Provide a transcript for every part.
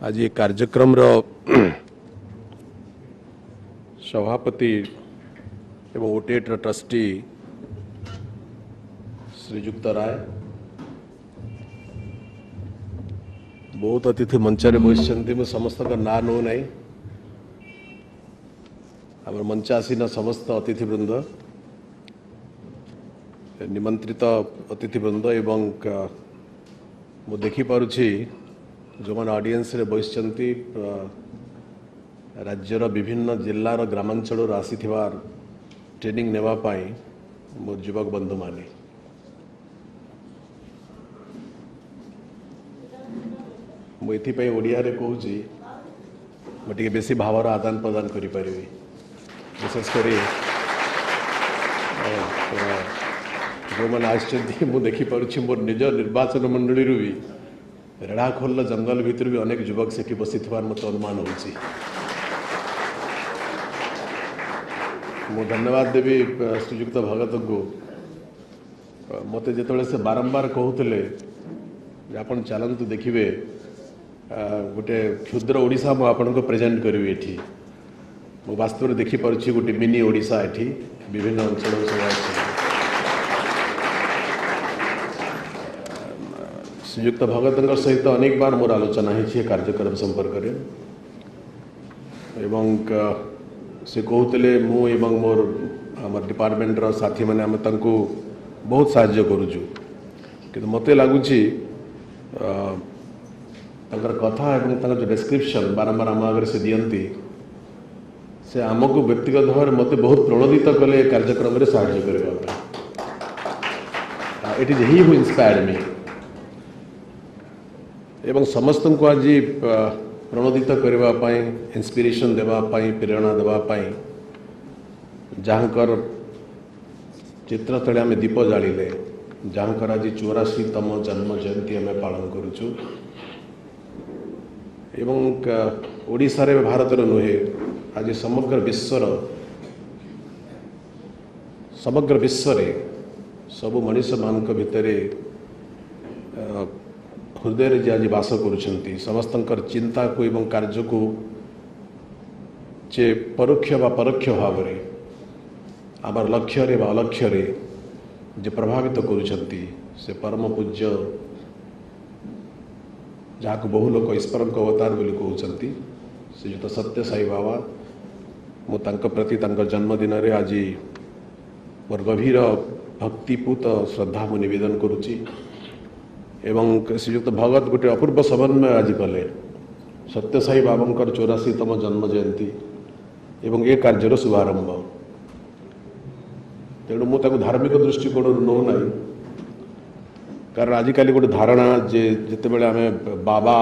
आज ये कार्यक्रम सभापति एवं ओटेट ट्रस्टी श्रीजुक्त राय बहुत अतिथि मंचरे बसि समस्त ना नो ना आम मंचासीन समस्त अतिथिवृंद निमंत्रित अतिथिवृंद एवं मु देखिपुची जो मैंने ऑडियंस रे बसि राज्यर विभिन्न जिलार ग्रामांचल आसी ट्रेनिंग नेवाई मो युवक बंधु माने मुझे ओडिया रे कहूँ मुझे बेसी भावर आदान प्रदान करी विशेषकर जो मैंने आसि मुझे देखिपुची मोर निज निर्वाचन मंडली भी रेढ़ाखोल जंगल भितर भी अनेक युवक से बसी मत अनुमान हो धन्यवाद देवी श्रीजुक्त भगत को मत जो से बारंबार कहते आपन चलतु देखिए गोटे क्षुद्र ओडिशा मुझे प्रेजेंट करी ये वास्तव में देखिपुची गोटे मिनी ओडिशा एठी विभिन्न अंचल सब श्रीजुक्त भगत सहित अनेक बार मोर आलोचना है कार्यक्रम संपर्क एवं से कहते मु एवं मोर आम डिपार्टमेंट साथी मैंने आम बहुत साहाय्य करुचु कि मत लगुच कथा एवं जो डिस्क्रिप्शन बारंबार आम आगे से दियंती से आमको व्यक्तिगत भाव मत बहुत प्रणोदित कले कार्यक्रम में साहाय्य करने it is he who inspired me एवं समस्त को आज प्रणोदित करने इंस्पिरेशन देवाई प्रेरणा देवाई जहाँकर चित्र तले आम दीप जालिले जहाँकर आज 84तम जन्म जयंती आम पालन करुचु एवं ओडिशा रे भारतर नुहे आज समग्र विश्व रे सबु मनीष मान भितर हृदय जे आज बास करुछंती समस्तंकर चिंता को एवं कार्य को जे परोक्ष बा परोक्ष भाव में आमर लक्ष्य रे बा अलक्ष्य रे जे प्रभावित करुछंती से परम पूज्य जहाँ को बहु लोग ईश्वर को अवतार बोली कहते से जो सत्य साई बाबा मुझे प्रति जन्मदिन रे आज मोर गभीर भक्तिपूत श्रद्धा मु निवेदन करुच्ची एवं श्रीजुक्त भगत गोटे अपूर्व समन्वय आज कले सत्य साई बाबा 84तम जन्म जयंती एवं ये कार्यर शुभारंभ तेणु मुझे धार्मिक दृष्टिकोण नौ ना कारण आजिकल गोटे धारणा जे जिते बड़े आम बाबा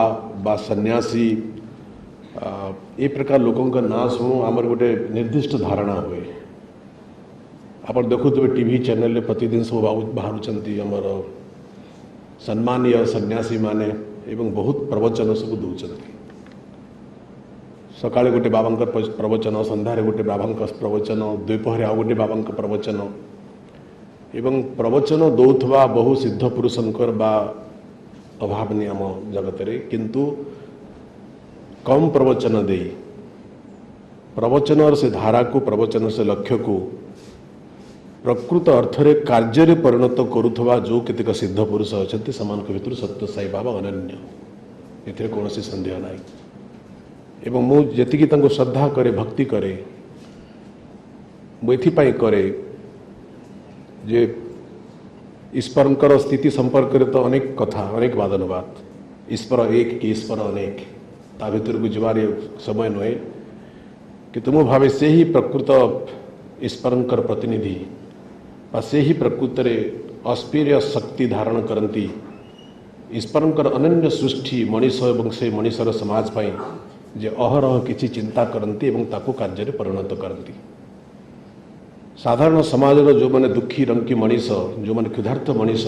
बा सन्यासी ये प्रकार लोकों का ना शुणु आमर गोटे निर्दिष्ट धारणा हुए आप देखुए टीवी चैनल प्रतिदिन सब बाहर आमर सम्मानीय सन्यासी माने एवं बहुत प्रवचन सब दूसरी सका गोटे बाबा प्रवचन संध्यारे गोटे बाबा प्रवचन द्विपहर आ गोटे बाबा प्रवचन एवं प्रवचन दौथवा बहु सिद्ध पुरुषंकर बा अभावनी आम जगत रे किंतु कम प्रवचन दे प्रवचन से धारा को प्रवचन से लक्ष्य को प्रकृत अर्थरे कार्य परिणत करुवा जो केतेक सिद्ध पुरुष अच्छा से भितर सत्य साई बाबा अनन्य ए कौन सन्देह ना एवं मुझे श्रद्धा करे भक्ति करे मुझे करे जे ईश्वर स्थिति संपर्क में तो अनेक कथा अनेक वादन बात ईश्वर एक कि ईश्वर अनेक ता भीतर को जबार समय नुहे कि तुम भावे से ही प्रकृत ईश्वर प्रतिनिधि से ही प्रकृत में अस्पीर्य शक्ति धारण करती ईश्वर अनन्य सृष्टि मनीष एवं से मनीषर समाज पाई जे अहरह किसी चिंता करती एवं ताको कार्य परिणत करती साधारण समाज जो मैंने दुखी रंकी मनीष जो मैंने क्षुधार्थ मनीष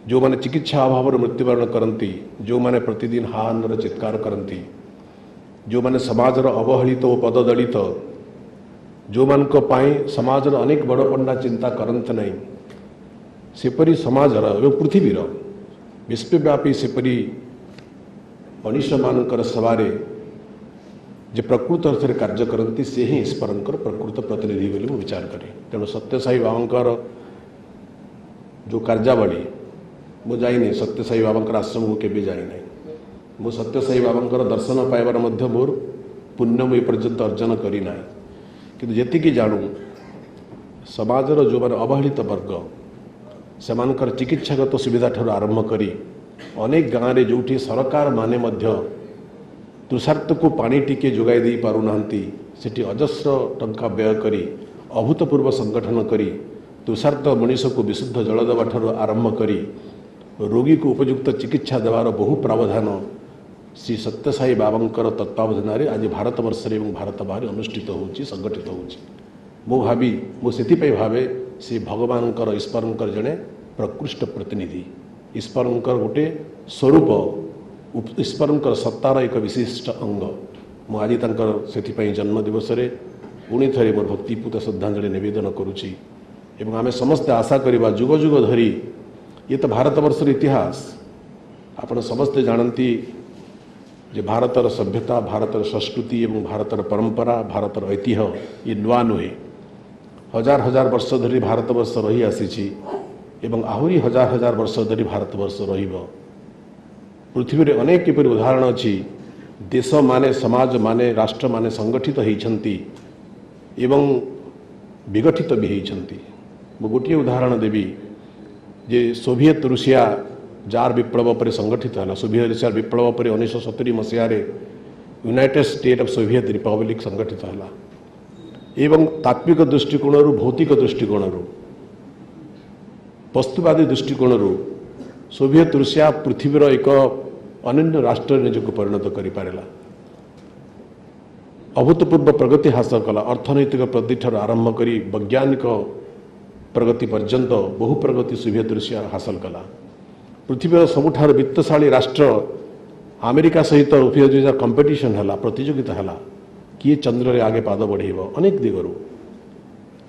जो मैंने चिकित्सा अभाव मृत्युवरण करती जो मैंने प्रतिदिन हाहान चित्कार करती जो मैंने समाजर अवहेलित और पददलित जो मान समाज अनेक बड़ पंडा चिंता करते नहीं सेपरी समाजर एवं पृथ्वीर विश्वव्यापी सेपरी मनीष मानकर सेवारे जे प्रकृत अर्थ में कार्य करती से ही ईश्वरंकर प्रकृत प्रतिनिधि बोली मुझे विचार करें। तेणु सत्यसाई बाबांकर जो कार्यावली मु जाइनी, सत्यसाई बाबांकर आश्रम को केबे जाइनी, मु सत्यसाई बाबांकर दर्शन पाइबार मध्य मोर पुण्य मुझे पर्यंत अर्जन करना, किंतु जेतिकी जानू समाजर जो मैंने अवहेलित वर्ग सेमानकर चिकित्सागत सुविधा ठार आरंभ करी अनेक गाँव में जोठी सरकार माने मध्य तुषार्थ को पानी टिके जोगाई दे पारुना सेठी अजस्र टंका व्यय करी अभूतपूर्व संगठन करी तुषार्थ मनीष को विशुद्ध जल देवा ठार आरंभ करी रोगी को उपयुक्त चिकित्सा देवार बहु प्रावधान श्री सत्यसाई बाबांकर तत्वावधान आज भारत वर्ष एवं भारत बाहर अनुष्ठित होची संगठित होची। मु भावी मुझे भावे से भगवानकर ईश्वरंकर जड़े प्रकृष्ट प्रतिनिधि, ईश्वरंकर गोटे स्वरूप, ईश्वरंकर सत्तार एक विशिष्ट अंग। मु आज से जन्म दिवस पुणी थे मोर भक्तिपूत श्रद्धांजलि निवेदन करुच्ची एवं आमे समस्ते आशा करवा जुग जुग धरी ये तो भारत वर्षर इतिहास आपण समस्ते जानती जे भारतर सभ्यता, भारतर संस्कृति एवं भारतर परंपरा, भारतर ऐतिह्य ये नुआ नुहे। हजार हजार वर्ष धरी भारत वर्ष रही आसी एवं आहरी हजार हजार वर्ष धरी भारत वर्ष रहिबो। पृथ्वी रे अनेक किपरि उदाहरण अच्छी देश माने समाज माने राष्ट्र माने संगठित होइछंती एवं विगठित भी होइछंती। मु गोटे उदाहरण देवी जे सोवियत रूसिया जार विप्लव पर संगठित है। सोवियत रूसिया विप्लव पर 1970 मसीह united state of Soviet republic संगठित है एवं तात्विक दृष्टिकोण भौतिक दृष्टिकोण वस्तुवादी दृष्टिकोण सोवियत रूसिया पृथ्वीर एक अनन्य राष्ट्र निजक परिणत कर पारा। अभूतपूर्व प्रगति हासिल कला, अर्थनैतिक प्रगति ठार आरंभ करी वैज्ञानिक प्रगति पर्यंत बहु प्रगति सोवियत रूसिया हासिल कला। पृथ्वीर सबुठार वित्तशाली राष्ट्र अमेरिका सहित 2000 कंपिटिशन है, प्रतियोगिता है किए चंद्र रे आगे पाद बढ़ेब। अनेक दिगरू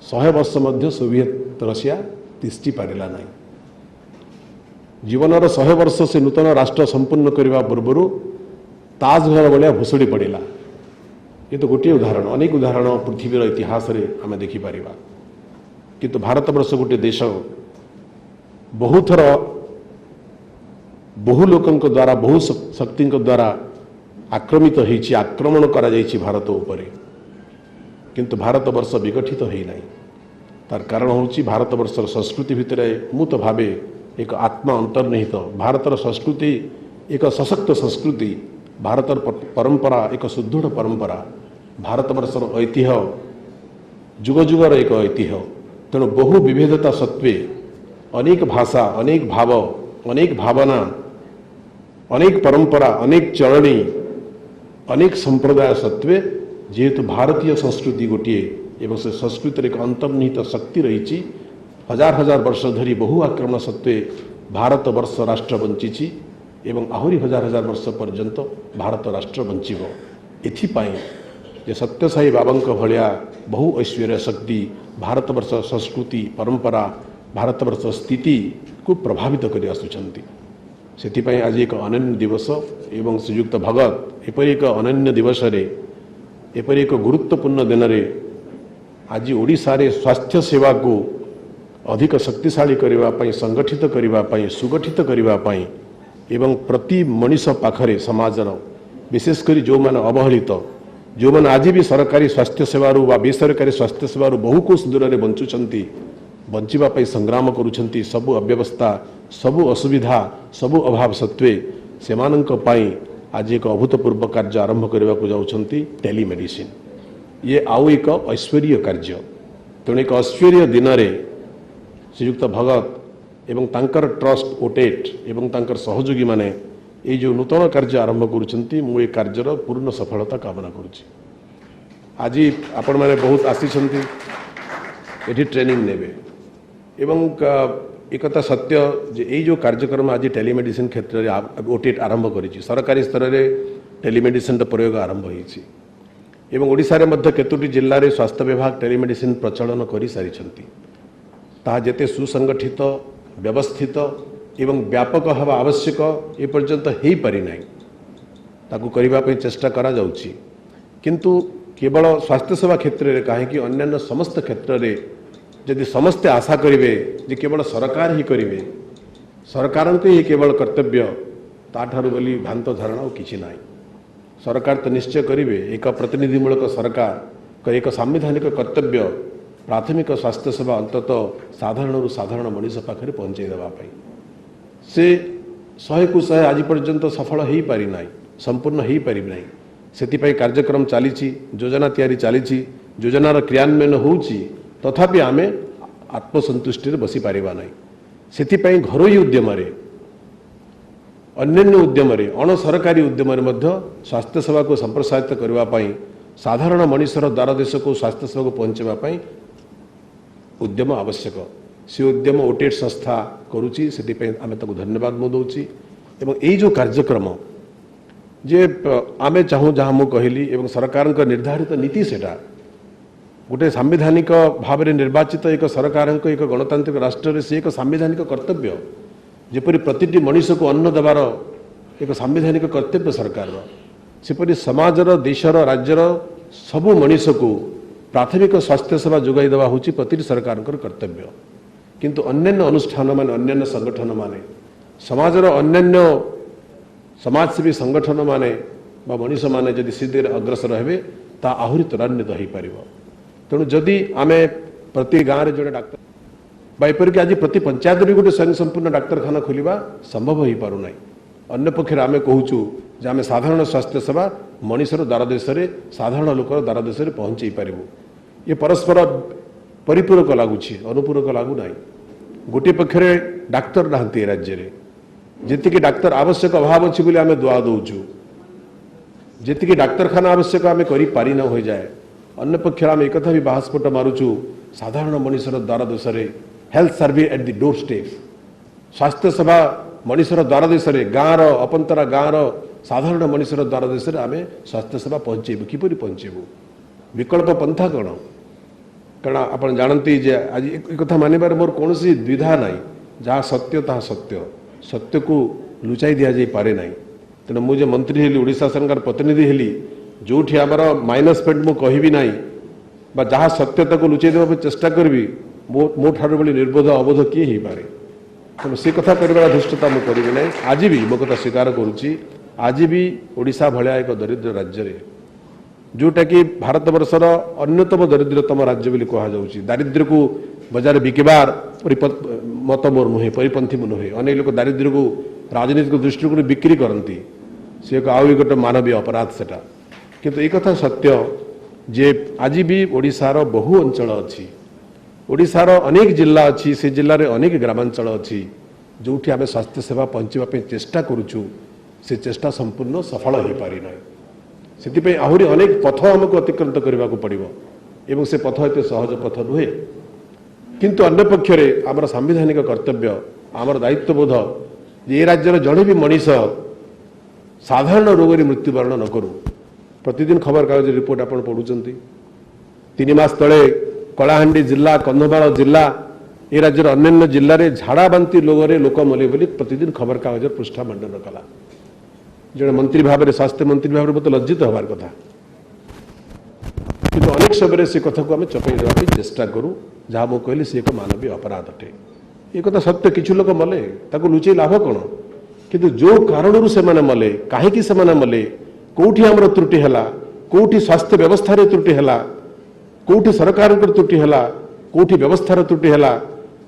100 वर्ष मध्य सोवियत रशिया तिष्टि पारिला नहीं। जीवनर 100 वर्ष से नूतन राष्ट्र संपूर्ण करने पूर्व ताजमहल भाया भुशुड़ी पड़ा। ये तो गोटे उदाहरण, अनेक उदाहरण पृथ्वीर इतिहास रे आमे देखिपर। किंतु भारत वर्ष गोटे देश बहुथर बहु लोकों द्वारा बहु शक्ति द्वारा आक्रमित होइछि, आक्रमण करा जाइछि भारत उपरे, किंतु भारत वर्ष विगठित होई नाही। तार कारण होछि भारत वर्षर संस्कृति भितर मु तो भावे एक आत्मा अंतर्निहित। भारतर संस्कृति एक सशक्त संस्कृति, भारतर परंपरा एक सुदृढ़ परंपरा, भारत वर्षर ऐतिह्य जुग जुगर एक ऐतिह्य। तेणु बहु विविधता सत्वे अनेक भाषा, अनेक भाव, अनेक भावना, अनेक परंपरा, अनेक चरणी, अनेक संप्रदाय सत्वे जेहेतु भारतीय संस्कृति गोटे एवं से संस्कृति एक अंतर्निहित शक्ति रही। हजार हजार वर्ष धरी बहु आक्रमण सत्वे भारत वर्ष राष्ट्र बंची एवं आहरी हजार हजार वर्ष पर्यंत भारत राष्ट्र बंचब। एथिपाई जे सत्यसाई बाबांक भलिया बहु ऐश्वर्य शक्ति भारत वर्ष संस्कृति परंपरा भारत वर्ष स्थिति को प्रभावित कर आसुचंती। सेथिपाई आज एक अनन्य दिवस एवं श्रीयुक्त भगत एपरि एक अनन्य दिवस रे एपरि एक गुरुत्वपूर्ण दिन रे आज ओडिशा रे स्वास्थ्य सेवा को अधिक शक्तिशाली करने संगठित करने सुगठित करने एवं प्रति मनीष पाखरे समाजर विशेषकर जो मैंने अवहेलित जो मैंने आज भी सरकारी स्वास्थ्य सेवारू व बेसरकारी स्वास्थ्य सेवारू बहु कोश दूर में बंचुंट बंचापी संग्राम करुँच सबु अव्यवस्था सबु असुविधा सबु अभाव सत्वे से आज एक अभूतपूर्व कार्य आरंभ करने को जाऊँगी टेलीमेडिसिन। ये आउ एक ऐश्वर्य कार्य। तेणु एक ऐश्वर्य दिन में श्रीयुक्त भगत एवं तांकर ट्रस्ट ओटेट एवं तांकर सहयोगी माने ये जो नूतन कार्य आरंभ करुँच मु ये कार्यर पूर्ण सफलता कामना करुँच। आज आपण मैंने बहुत आसी ये ट्रेनिंग नेबे एवं एक सत्य जे ये जो कार्यक्रम आज टेलीमेडिसिन क्षेत्र में ओटेट आरंभ करी सरकारी स्तर में टेलीमेडिसिन प्रयोग आरंभ होती एवं ओडिशा रे मध्य केतोटी जिल्ला रे स्वास्थ्य विभाग टेलीमेडिसिन प्रचलन कर सारी ताहा जेते सुसंगठित व्यवस्थित एवं व्यापक हवा आवश्यक ए पर्यंत हो पारि नाही। ताकू करबा पे चेष्टा करा जाउची किंतु केवल स्वास्थ्य सेवा क्षेत्र में कहीं अन्य समस्त क्षेत्र में जदि समस्ते आशा करेंगे जे केवल सरकार ही करेंगे सरकार को ही केवल कर्तव्य ताठारु बोली भ्रांत धारणा और किसी ना सरकार तो निश्चय करेंगे एक प्रतिनिधिमूलक सरकार एक सांविधानिक कर्तव्य प्राथमिक स्वास्थ्य सेवा अंततः साधारण साधारण मनीष पाखे पहुँचे देवाई से 100 को 100 आज पर्यंत सफल हो पारि ना संपूर्ण हो पारि ना से कार्यक्रम चली योजना तैयारी चली योजनार क्रियान्वयन होउची तथापि आम आत्मसंतुष्टि बसी पारिबा नाही से घरोई उद्यम अन्य उद्यम अण सरकारी उद्यम स्वास्थ्य सेवा को संप्रसारित करने साधारण मनीषर द्वार देश को स्वास्थ्य सेवा को पहुँचापी उद्यम आवश्यक से उद्यम ओटेट संस्था करुच्ची से आम धन्यवाद मु दूची एवं यही जो कार्यक्रम जे आमे चाहूँ जहाँ मुझे कहली एवं सरकार निर्धारित नीति सेटा गोटे सांविधानिक भाव में निर्वाचित एक सरकार एक गणतांत्रिक राष्ट्र से एक सांविधानिक कर्तव्य जेपरी प्रति मनीष को अन्न देवार एक सांविधानिक कर्तव्य सरकार सेपरी समाजर देशर राज्यर सबु मनीष को प्राथमिक स्वास्थ्य सेवा जोगाई देवा हूँ प्रति सरकार कर्तव्य किंतु अन्य अनुष्ठान मान अन्य संगठन माने समाजर अन्य समाजसेवी संगठन माने बा मनीष माने जदि सीधे अग्रसर हेबे ता आहुरी त्वरान्वित हो पार तेणु जदि आमे प्रति गाँव में जोड़े डाक्तर बापरिक आज प्रति पंचायत भी गोटे स्वयं संपूर्ण डाक्तखाना खोलिबा संभव हो पारना अन्य पक्षे आम कहूँ जे आम साधारण स्वास्थ्य सेवा मनीषर द्वार देश में साधारण लोकर द्वार देश में पहुँचे पारू ये परस्पर परिपूरक लगुच अनुपूरक लगुना गोटे पक्षे डाक्तर नहांती राज्य में जी डाक्तर आवश्यक अभाव अच्छी बोली आम दुआ दौचु जी डाक्तखाना आवश्यक आम कर हो जाए अन्य पक्ष आम एक भी बाहस्फोट मारुचु साधारण मनीषर द्वार देश में health service at the door step स्वास्थ्य सेवा मनीषर द्वार देश में गाँव अपंतरा गाँव साधारण मनीषर द्वार देश में आम स्वास्थ्य सेवा पहुँचेबू किपर पहुँचेबू विकल्प पंथा कौन कारण आप जानती जे आज एक कथा मानबार मोर कौन द्विधा ना जहाँ सत्य ता सत्य सत्य को लुचाई दि जाए पारे ना तेणु मुझे मंत्री हेली ओडिशा सरकार प्रतिनिधि हेली जो आमर माइनस पॉइंट मुझे कहबी ना जहाँ सत्यता को लुचाई देवा चेष्टा करी मो ठार बड़ी निर्बोध अबोध किए ही पारे तेणु से कथा कर धृष्टता मुझे करी ना आज भी मो कथा स्वीकार करुच्ची आज भी ओडिशा भाया एक दरिद्र राज्य में जोटा कि भारत वर्षर अन्यतम दरिद्रतम राज्य बोली कहुच्छी दारिद्र्य को बजार बिकबार मत मोर नुहे परिपंथी मु नुहे अनेक लोग दारिद्र्य को राजनीतिक दृष्टिकोण बिक्री करती सी एक आउ गोटे मानवीय अपराध सेटा किंतु एक कथा सत्य जे आज भी ओडिशार बहु अंचल अच्छी ओडिशार अनेक जिला अच्छी से जिले में अनेक ग्रामांचल अच्छी जो आम स्वास्थ्य सेवा पहुँचापी चेष्टा करुचु से चेष्टा संपूर्ण सफल हो पारि ना से आहरी अनेक पथ आमको अतिक्रांत करने को पड़ो एवं से पथ एत सहज पथ नुहे किंतु अन्य पक्षरे आमर सांविधानिक कर्तव्य आमर दायित्वबोध ये राज्यर जड़े भी मनीष साधारण रोग मृत्युवरण न करूँ प्रतिदिन खबर कागज रिपोर्ट आप पढ़ुंट 3 मास तले कलाहांडी जिला कंधमाल जिला ये राज्यर अन्य जिले में झाड़ा बांति रोग लोक मले बोली प्रतिदिन खबर कागज पृष्ठा मंडन कला जड़े मंत्री भाव में स्वास्थ्य मंत्री भाव में बहुत लज्जित हबार कथा कि अनेक समय से कथा को आम चपई देवाई चेष्टा करूँ जहाँ मुझे कहली सी एक मानवीय अपराध अटे ये कथा सत्य किछु लोक मले ताको लुचई लाभ कौन किंतु जो कारण से मले कहीं मले कौटी आमर त्रुटि है कौटी स्वास्थ्य व्यवस्था त्रुटि है कौटी सरकार त्रुटि है कौटी व्यवस्थार त्रुटि है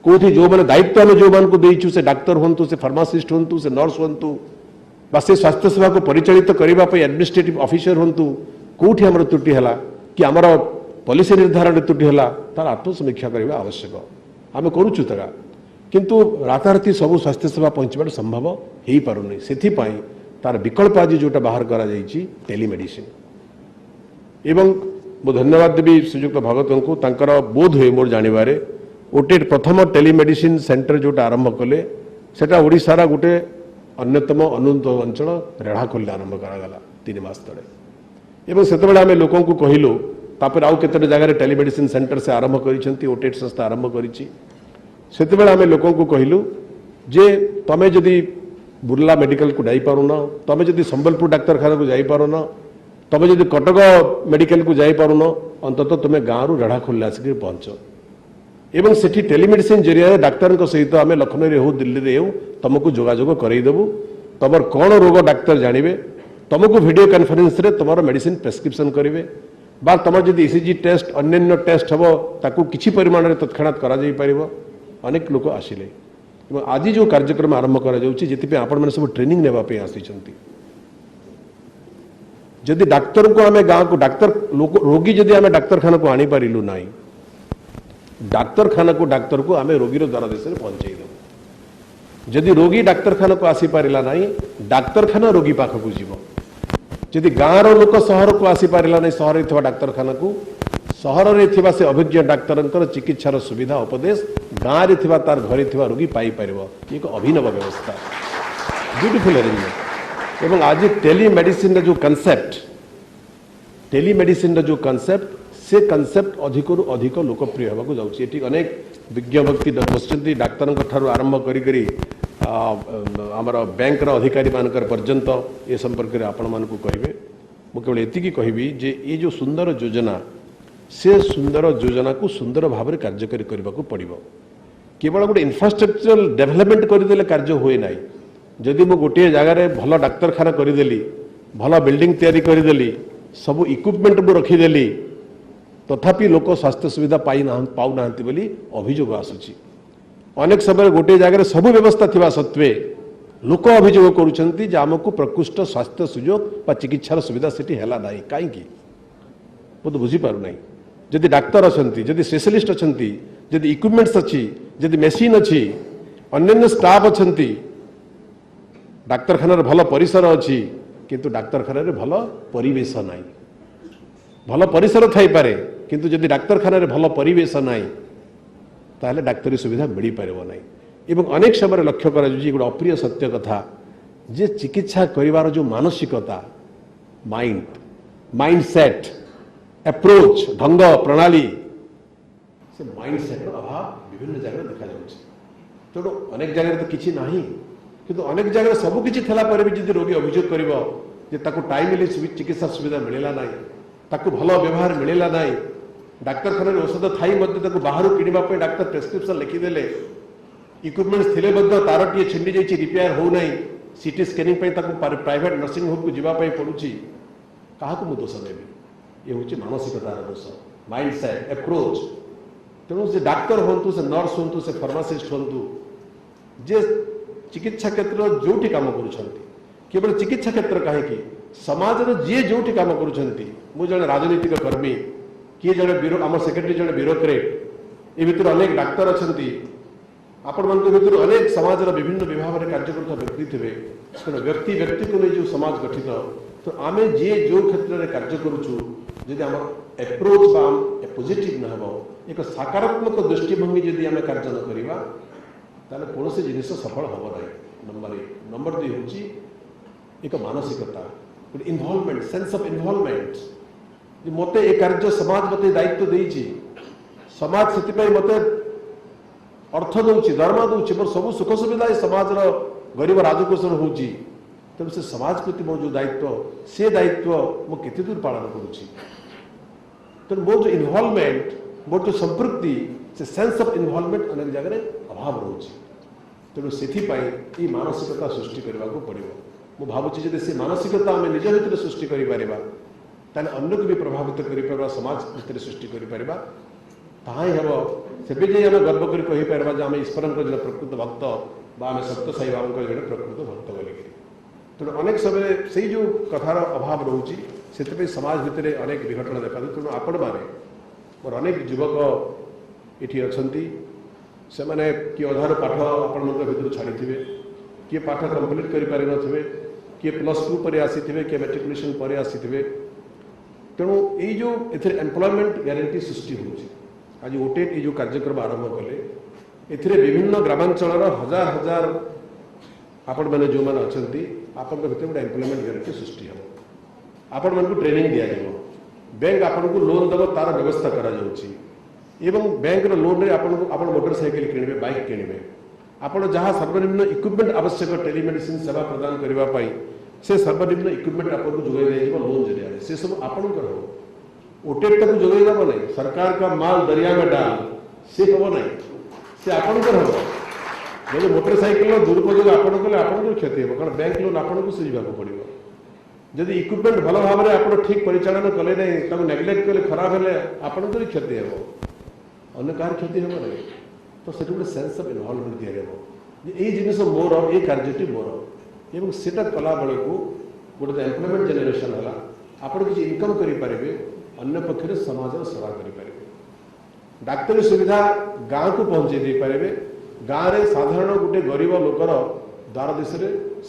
कौटी जो मैंने दायित्व आम जो मान को देचु से डाक्तर हूँ से फार्मासीस्ट हूँ से नर्स हूँ बा से स्वास्थ्य सेवा को परिचालित करने एडमिनिस्ट्रेटिव ऑफिसर हूँ कौटी आमर त्रुटि है कि आमर पॉलिसी निर्धारण त्रुटि है तार आत्मसमीक्षा करने आवश्यक आम करुचु तक किंतु राताराति सब स्वास्थ्य सेवा पहुँचवा संभव हो पारुनी से तार विकल्प आज जोटा बाहर करा टेलीमेडिसिन एवं मो धन्यवाद देवी श्रीजुक्त भगत को तांकर बोध हुए मोर जानवर ओटेट प्रथम टेलीमेडिसिन सेंटर जोटा आरंभ कले सेटा ओडिशार गोटे अन्यतम अनुन्नत अंचल रेढ़ाखोल आरंभ करागला 3 मास तले एवं सेतबेले आमे लोकों को कहिलो तापर आउ केते जगह टेलीमेडिसिन सेंटर से आरंभ करिसेंती ओटेट संस्था आरंभ करिछि सेतबेले आमे लोकों को कहिलु जे तमे जदि बुर्ला मेडिकल को जाई पारुन, तमे जदि संबलपुर डाक्तरखाना को जाई पारुन, तमे जदि कटक मेडिकल को जाई पारुन, अंततः तुम गाँव रढ़ा खोल आसिक पहुंच एवं सेठी टेलीमेडिसिन जरिया डाक्तर सहित आम लखनऊ हो दिल्ली हो तुमको जोगाजोग करईदेबू तुम कौन रोग डाक्तर जानवे तुमको वीडियो कॉन्फ्रेंस रे तुम मेडिसिन प्रेस्क्रिप्शन करेंगे बा तुम जब ईसीजी टेस्ट अन्य टेस्ट हम ताकू किसी परिमाण में तत्क्षणात करा जाई परिबो। अनेक लोक आसिले आज जो कार्यक्रम आरंभ करा आपण मैंने सब ट्रेनिंग नेवाई आसी जदि डाक्तर को आम गाँव को डाक्तर रोगी जदि आम डाक्तरखाना को आनी पारिलु ना डाक्तरखाना को डाक्तर को आम रोगी द्वारा देश में पहुंचाई देव जदि रोगी डाक्तरखाना को आसी पारिला ना डाक्तरखाना रोगी पाखक जीव जदि गाँव लोक सहर को आसी पारिला ना सहर में डाक्तरखाना को सहर में से अभिज्ञ डाक्तर चिकित्सार सुविधा उपदेश गाँव में तार घर रोगी पाई पार एक अभिनव व्यवस्था ब्यूटीफुल अरेंजमेंट एवं आज टेलीमेडिसिन जो कॉन्सेप्ट टेलीमेडिसिन जो कॉन्सेप्ट से कॉन्सेप्ट अधिक अधिक लोकप्रिय होगा जाऊँगी अनेक विज्ञ व्यक्ति बसुँच डाक्तर आरंभ करी आमर बैंक अधिकारी मानकर पर्यंत ए संपर्क में आपण मानक कहे मु केवल एति कहबी जे ये जो सुंदर योजना से सुंदर योजना को सुंदर भाव में कार्यकारी करने को पड़ो केवल गोटे इन्फ्रास्ट्रक्चरल डेवलपमेंट करदे कार्य हुए ना जदि मु गोटे जगार भल डाक्तरखाना करदेली भल बिल्डिंग तैयारी करदेली सब इक्विपमेंट मु रखीदेली तथापि लोक स्वास्थ्य सुविधा पाऊना अभियोग आसूची अनेक समय गोटे जगह सब व्यवस्था थिबा सत्वे लोक अभियोग करुछंती जे आमको प्रकृष्ट स्वास्थ्य सुयोग चिकित्सार सुविधा सेठी हैला नाही कहीं मु तो बुझी पारु नाही जदि डाक्तर अछंती जदि स्पेशलिस्ट अछंती जदि इक्विपमेंट्स अच्छी जदि मेसीन अच्छी अन्य स्टाफ अछंती डाक्तरखाना भल परिसर अच्छी किंतु डाक्तरखाना भल परिवेश नाही भल परिसर थाई पारे किंतु जदि डाक्तरखाना भल परिवेश नाही ताहले डाक्तरी सुविधा मिल पार ना एवं अनेक समय लक्ष्य कर गोटे अप्रिय सत्य कथा जे चिकित्सा करिवार जो मानसिकता माइंड सेट एप्रोच ढंग प्रणाली से माइंड सेट अभाव विभिन्न जगह देखा तेणु अनेक जगह तो किसी ना किंतु अनेक जगह सबकि भी रोगी अभियोग कर टाइमली चिकित्सा सुविधा मिलला ना ताकू भल व्यवहार मिलला ना डाक्तरखाना औषध थी बाहर किणवाई डाक्तर प्रेस्क्रिप्शन लिखिदेले इक्विपमेंट्स थे तार टी छिंडी जाइए रिपेयर हो ना सीटी स्कैनिंग प्राइवेट नर्सिंग होम को जीवाई पड़ुची क्या मुझे दोष देवी ये हूँ मानसिकतार दोष माइंड सेट एप्रोच तेणु से डाक्तर हूँ से नर्स हूँ से फार्मासिस्ट हूँ जे चिकित्सा क्षेत्र जो काम केवल चिकित्सा क्षेत्र कहीं समाज जी जो काम कर राजनीतिक कर्मी किए जड़े आम सेक्रेटरी जड़े ब्यूरोक्रेट ये भर अनेक डाक्तर अच्छा आपण मान भर अनेक समाज विभिन्न विभाग में कार्य करता व्यक्ति थे तेना व्यक्ति व्यक्ति को नहीं जो समाज गठित तो आम जी जो क्षेत्र में कार्य करुँ आम एप्रोच पॉजिटिव न हो एक सकारात्मक दृष्टिभंगी जदि आम कार्य न करवा ताले कौन सी जिनिस सफल हम ना नंबर 1 नंबर 2 हूँ एक मानसिकता इनवॉल्वमेंट सेंस ऑफ इनवॉल्वमेंट मते ए कार्य समाज मते दायित्व देइछि समाज से मते अर्थ दौची दरमा दौची मोर सब सुख सुविधा समाज गरीब राजकोषर होची तेणु से समाज प्रति मोर जो दायित्व से दायित्व मो केते दूर पालन करुछि तेणु मोर जो इनवॉल्वमेंट मोर जो संपृक्ति से सेंस ऑफ इनवॉल्वमेंट अनेक जगह अभाव रोची तेणु से मानसिकता सृष्टि करने को पड़ो मु भावुची जब से मानसिकता आम निज भर सृष्टि कर अन्य को भी प्रभावित कर समाज भितर सृष्टि कर हम से जाए आम गर्व कर आम ईश्वर जन प्रकृत भक्त आम सत्य साई बाबा जन प्रकृत भक्त बोलिकी तेणु अनेक समय से जो कथार अभाव रोचे से समाज भितर अनेक विघटना देखा तेणु आपण मैंने मोर अनेक युवक ये अच्छा से मैंने किए अधार पाठ आपण भर छाड़ी किए पाठ कंप्लीट कर किए +2 पर आसी किए मैट्रिकुलेशन पर आसी तेणु ये जो एम्प्लॉयमेंट ग्यारंटी सृष्टि हो आज ओटेट ये जो कार्यक्रम आरंभ कले ए विभिन्न ग्रामांचल हजार हजार आपण मैंने जो मैंने अच्छा आपण भर गोटे एम्प्लॉयमेंट ग्यारंटी सृष्टि हम आपण मन को ट्रेनिंग दि जाव बैंक आपण को लोन देव तार व्यवस्था करा एवं बैंक लोन रे आपण मोटरसाइकिल किणवे बाइक किणवे आपण जहाँ सर्वनिम्न इक्विपमेंट आवश्यक टेलीमेडिसिन सेवा प्रदान करने से सर्वनिम्न इक्विपमेंट आपको जोगाई लोन जरिया से सब आपणकर हम ओटेट तक जोगाई देव नहीं सरकार का माल दरिया में डाल से हम नहीं से आपणकर हम जब मोटरसाइकेल दुरुपयोग आपण कले आपन क्षति हो कारण बैंक लोन आपन को सुझा पड़ो जदि इक्विपमेंट भल भाव में आप ठीक परिचालन कले नहीं नेग्लेक्ट कले खराब है आपन को क्षति हो अन्य कार क्षति हम नहीं तो से गोटे सेन्स अफ इनवॉल्वमेंट या जिनस मोर ये कार्यटी मोर एवं सेटा कला बेलू गोटे एम्प्लॉयमेंट जनरेशन है आप किसी इनकम करेंगे अन्य पक्षर समाज सेवा करेंगे डाक्तरी सुविधा गाँव को पहुँचे दे पारे गाँव में साधारण गोटे गरीब लोकर द्वार देश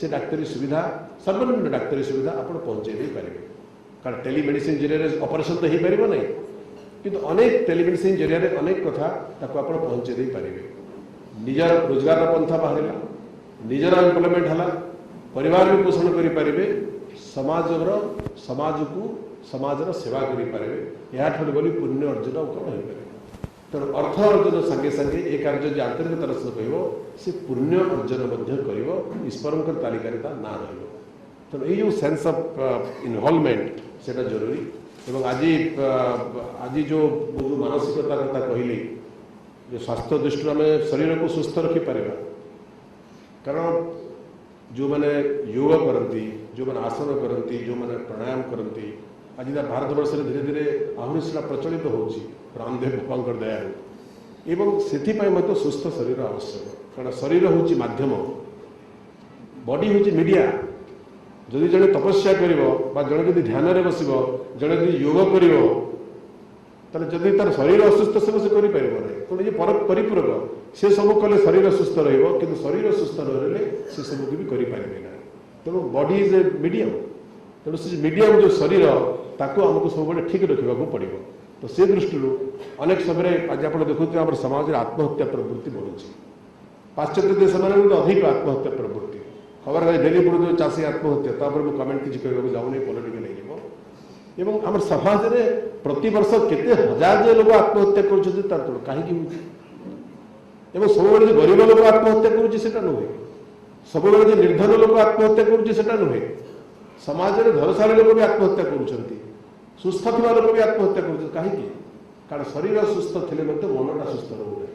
से डाक्तरी सुविधा सर्वनिम्न डाक्तरी सुविधा आप पहुँचे दे पारे कारण टेलीमेडिसिन जरिए ऑपरेशन तो हो पार नहीं किंतु अनेक टेलीमेडिसिन जरिए अनेक कथा आप पहुँचे दे पारे निजर रोजगार पंथा बाहर निजर एम्प्लॉयमेंट है परिवार भी पोषण करेंगे समाज को समाजर सेवा करेंगे या गली पुण्य अर्जन कौन हो पारे तेणु अर्थ अर्जन संगे संगे ये कार्य जो आंतरिकतार सह कह से पुण्य अर्जन कर ईश्वर तालिकार ना रहा तेणु ये सेन्स अफ इनवॉल्वमेंट से जरूरी एवं आज जो मानसिकता कथा कहली जो स्वास्थ्य दृष्टि आम शरीर को सुस्थ रखिपर कारण जो मैंने योग करती जो मैंने आसन करती जो मैंने प्राणायाम करती आज भारत वर्ष में धीरे धीरे आहरी से प्रचलित होची रामदेव बाबा दयारू एवं से सुस्थ शरीर आवश्यक कारण शरीर हूँ माध्यम बॉडी हूँ मीडिया जदि जड़े तपस्या कर जड़े ध्यान में बस जड़े योग कर जदि तार शरीर असुस्थ सब से करें तेणु ये परिपूरक से सब कले शरीर सुस्थ रही शरीर सुस्थ रही से सब भी करें तेणु बॉडी इज ए मीडियम तेणु से मीडियम जो शरीर ताको आमको सब ठीक रखा पड़ो तो से दृष्टि अनेक समय आज आप देखुते आम समाज में आत्महत्या प्रवृत्ति बढ़ुची पाश्चात्य देश में अधिक आत्महत्या प्रवृत्ति खबर डेली पड़ो चाषी आत्महत्या मुझे कमेंट किसी कहूँ जाऊनी पॉलिटिकल एवं आम समाज में प्रति वर्ष केते हजार जे लोग आत्महत्या कर कहीं सब गरीब लोग आत्महत्या करा नुहे सब निर्धन लोग आत्महत्या करा नुहे समाज में धरशाली लोग भी आत्महत्या कर सुस्थ थी लोग भी आत्महत्या कहीं कारण शरीर सुस्थ थे मनटा सुस्थ रोहे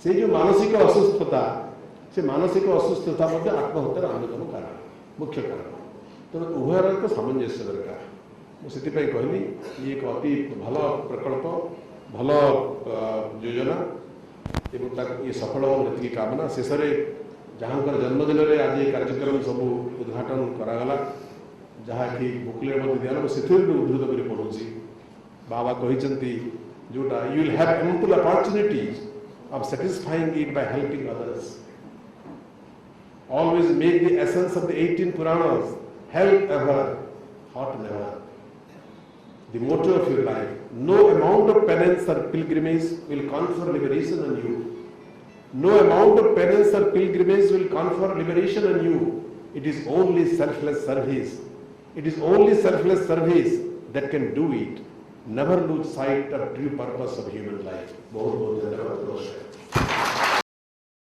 से जो मानसिक असुस्थता से मानसिक असुस्थता आत्महत्यार अन्यतम कारण मुख्य कारण तेणु उभयर एक सामंजस्य दरकार मुझे कहली ये एक अति भल प्रकल्प भल योजना एवं ये सफल होती कामना शेष में जहाँ जन्मदिन में आज ये कार्यक्रम सब उद्घाटन करागला जहाँकि बुकलेट दिया से उद्धृत कर पढ़ुची बाबा कहते जोटा you will have ample opportunities of satisfying it by helping others. Always make the essence of the 18 Puranas, help ever, hurt never. The motto of your life. No amount of penance or pilgrimage will confer liberation on you. No amount of penance or pilgrimage will confer liberation on you. It is only selfless service. It is only selfless service that can do it. Never lose sight of true purpose of human life. बहुत बहुत धन्यवाद।